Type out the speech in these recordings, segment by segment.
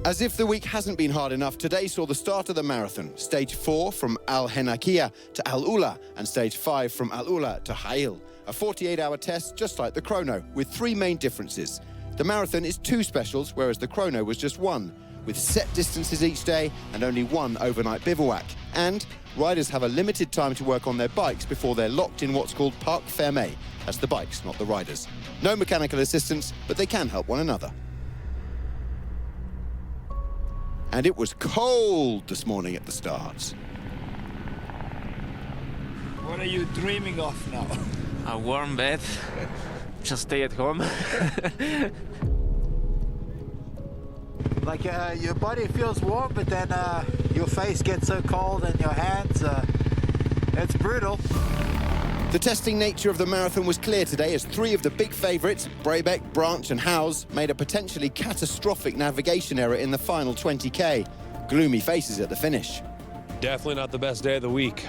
As if the week hasn't been hard enough, today saw the start of the marathon. Stage 4 from al-attiyah to al-ula, and stage 5 from al-ula to Hail. A 48-hour test just like the chrono, with 3 main differences. The marathon is 2 specials, whereas the chrono was just 1, with set distances each day and only 1 overnight bivouac. And riders have a limited time to work on their bikes before they're locked in what's called parc fermé. That's the bikes, not the riders. No mechanical assistance, but they can help one another. And it was cold this morning at the start. What are you dreaming of now? A warm bed. Just stay at home. Like your body feels warm, but then your face gets so cold and your hands, it's brutal. The testing nature of the marathon was clear today as 3 of the big favourites, Brebeck, Branch and Howes, made a potentially catastrophic navigation error in the final 20k. Gloomy faces at the finish. Definitely not the best day of the week.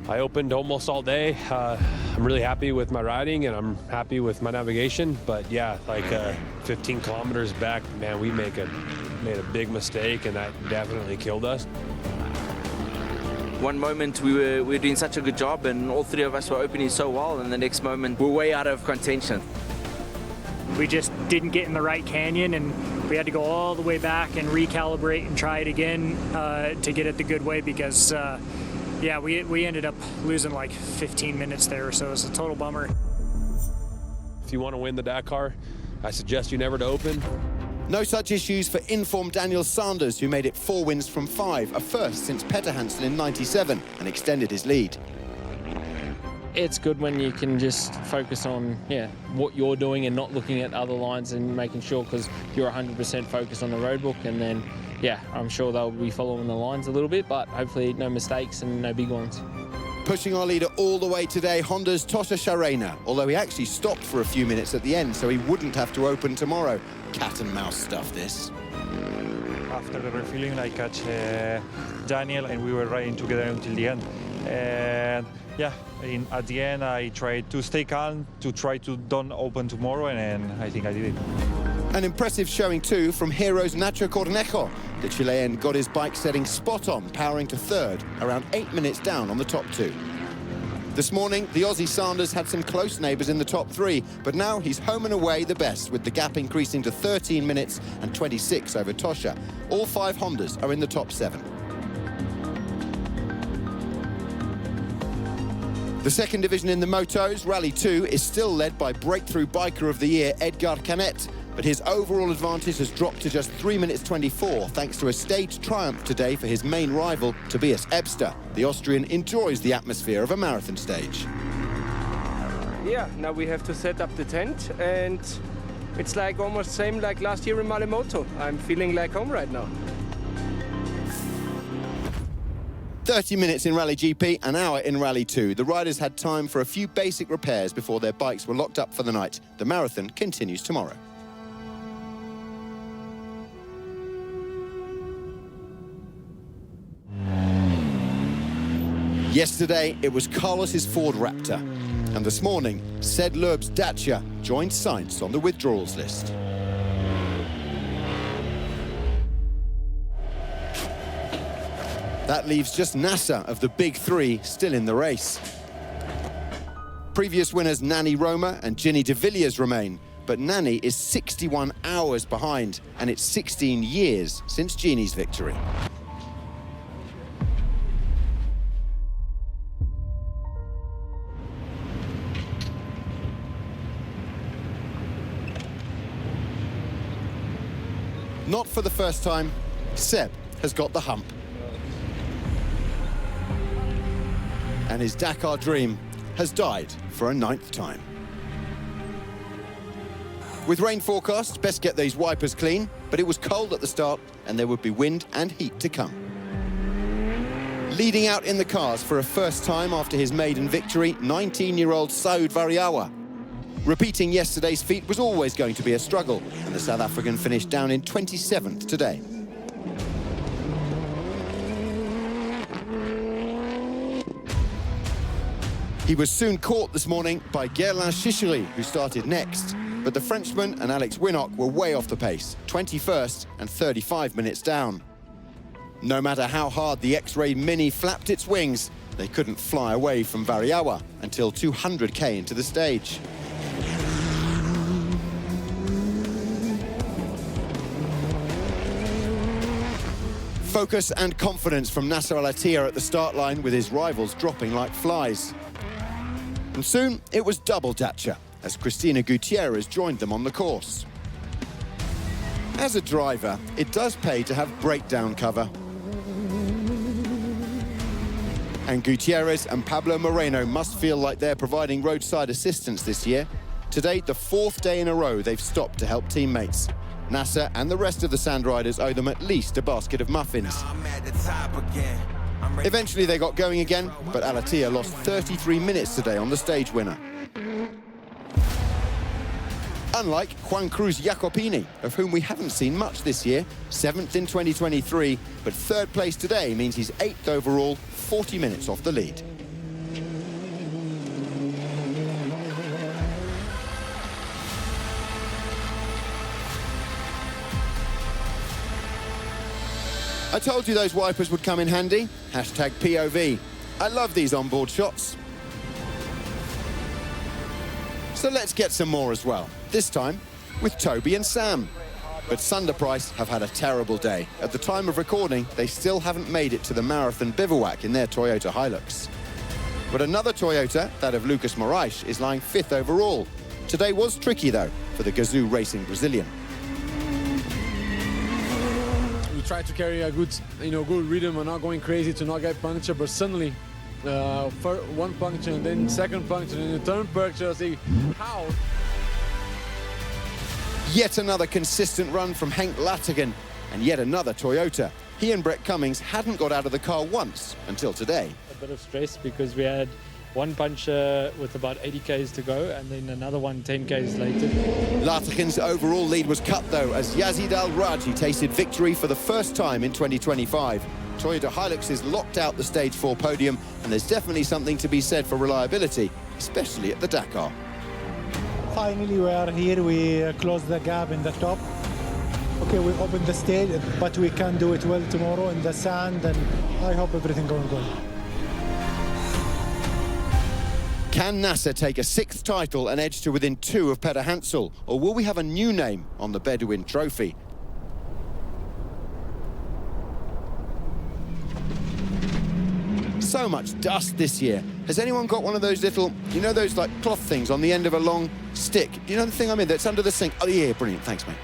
I opened almost all day. I'm really happy with my riding and I'm happy with my navigation, but yeah, like 15 kilometers back, man, we made a big mistake and that definitely killed us. One moment we were doing such a good job and all 3 of us were opening so well, and the next moment we're way out of contention. We just didn't get in the right canyon and we had to go all the way back and recalibrate and try it again to get it the good way because yeah, we ended up losing like 15 minutes there, so it was a total bummer. If you want to win the Dakar, I suggest you never to open. No such issues for informed Daniel Sanders, who made it 4 wins from 5, a first since Petter Hansen in '97, and extended his lead. It's good when you can just focus on what you're doing and not looking at other lines and making sure, because you're 100% focused on the road book, and then I'm sure they'll be following the lines a little bit, but hopefully no mistakes and no big ones. Pushing our leader all the way today, Honda's Tosha Sharena, although he actually stopped for a few minutes at the end so he wouldn't have to open tomorrow. Cat and mouse stuff, this. After the refilling, I catch Daniel and we were riding together until the end. And at the end, I tried to stay calm, to try to don't open tomorrow, and I think I did it. An impressive showing too from Heroes Nacho Cornejo. The Chilean got his bike setting spot on, powering to 3rd, around 8 minutes down on the top 2. This morning, the Aussie Sanders had some close neighbours in the top 3, but now he's home and away the best, with the gap increasing to 13 minutes and 26 over Tosha. All 5 Hondas are in the top 7. The second division in the motos, Rally 2, is still led by Breakthrough Biker of the Year, Edgar Canet, but his overall advantage has dropped to just 3 minutes 24, thanks to a staged triumph today for his main rival, Tobias Ebster. The Austrian enjoys the atmosphere of a marathon stage. Yeah, now we have to set up the tent, and it's like almost same like last year in Malemoto. I'm feeling like home right now. 30 minutes in Rally GP, an hour in Rally 2. The riders had time for a few basic repairs before their bikes were locked up for the night. The marathon continues tomorrow. Yesterday, it was Carlos's Ford Raptor. And this morning, Ced Loeb's Dacia joined Sainz on the withdrawals list. That leaves just Nasser of the big 3 still in the race. Previous winners Nani Roma and Ginny de Villiers remain, but Nani is 61 hours behind, and it's 16 years since Ginny's victory. Not for the first time, Seb has got the hump. And his Dakar dream has died for a 9th time. With rain forecast, best get these wipers clean, but it was cold at the start and there would be wind and heat to come. Leading out in the cars for a first time after his maiden victory, 19-year-old Saud Variawa. Repeating yesterday's feat was always going to be a struggle, and the South African finished down in 27th today. He was soon caught this morning by Gerlin Chichery, who started next. But the Frenchman and Alex Winnock were way off the pace, 21st and 35 minutes down. No matter how hard the X-Ray Mini flapped its wings, they couldn't fly away from Variawa until 200k into the stage. Focus and confidence from Nasser al-Attiyah at the start line, with his rivals dropping like flies. And soon it was double dacha as Cristina Gutierrez joined them on the course. As a driver, it does pay to have breakdown cover. And Gutierrez and Pablo Moreno must feel like they're providing roadside assistance this year. Today, the 4th day in a row they've stopped to help teammates. Nasser and the rest of the Sandriders owe them at least a basket of muffins. Eventually they got going again, but al-Attiyah lost 33 minutes today on the stage winner. Unlike Juan Cruz Jacopini, of whom we haven't seen much this year, 7th in 2023, but 3rd place today means he's 8th overall, 40 minutes off the lead. I told you those wipers would come in handy. Hashtag POV. I love these onboard shots. So let's get some more as well, this time with Toby and Sam. But Sunderprice have had a terrible day. At the time of recording, they still haven't made it to the marathon bivouac in their Toyota Hilux. But another Toyota, that of Lucas Moraes, is lying 5th overall. Today was tricky, though, for the Gazoo Racing Brazilian. We try to carry a good rhythm and not going crazy to not get punctured, but suddenly, one puncture and then second puncture and then third puncture, I say, how? Yet another consistent run from Henk Lattigan, and yet another Toyota. He and Brett Cummings hadn't got out of the car once until today. A bit of stress because we had one puncture with about 80 k's to go and then another one 10 k's later. Lattigan's overall lead was cut, though, as Yazid Al-Raji tasted victory for the first time in 2025. Toyota Hilux is locked out the Stage 4 podium, and there's definitely something to be said for reliability, especially at the Dakar. Finally, we are here. We closed the gap in the top. Okay, we opened the stage, but we can do it well tomorrow in the sand, and I hope everything going well. Can Nasser take a 6th title and edge to within 2 of Peter Hansel, or will we have a new name on the Bedouin Trophy? So much dust this year. Has anyone got one of those little, those like cloth things on the end of a long stick? Do you know the thing I mean, that's under the sink? Oh yeah, brilliant, thanks mate.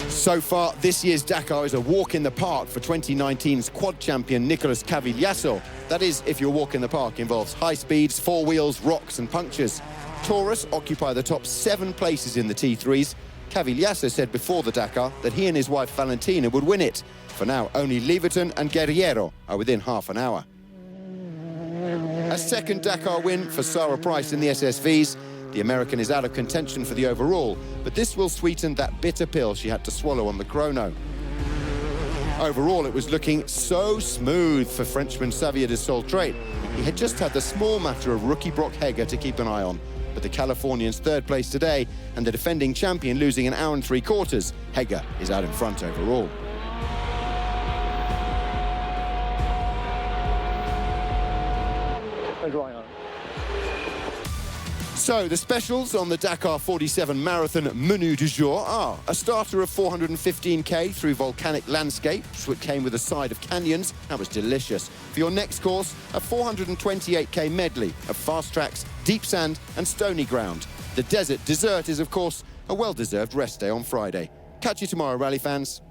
So far, this year's Dakar is a walk in the park for 2019's quad champion Nicolas Cavigliasso. That is, if your walk in the park involves high speeds, 4 wheels, rocks and punctures. Tourists occupy the top 7 places in the T3s. Cavigliasso said before the Dakar that he and his wife Valentina would win it. For now, only Leverton and Guerriero are within half an hour. A 2nd Dakar win for Sarah Price in the SSVs. The American is out of contention for the overall, but this will sweeten that bitter pill she had to swallow on the chrono. Overall, it was looking so smooth for Frenchman Xavier de Soltrait. He had just had the small matter of rookie Brock Heger to keep an eye on, but the Californian's 3rd place today and the defending champion losing an hour and 3/4, Heger is out in front overall. So, the specials on the Dakar 47 Marathon menu du jour are a starter of 415k through volcanic landscapes, which came with a side of canyons. That was delicious. For your next course, a 428k medley of fast tracks, deep sand and stony ground. The desert dessert is, of course, a well-deserved rest day on Friday. Catch you tomorrow, rally fans.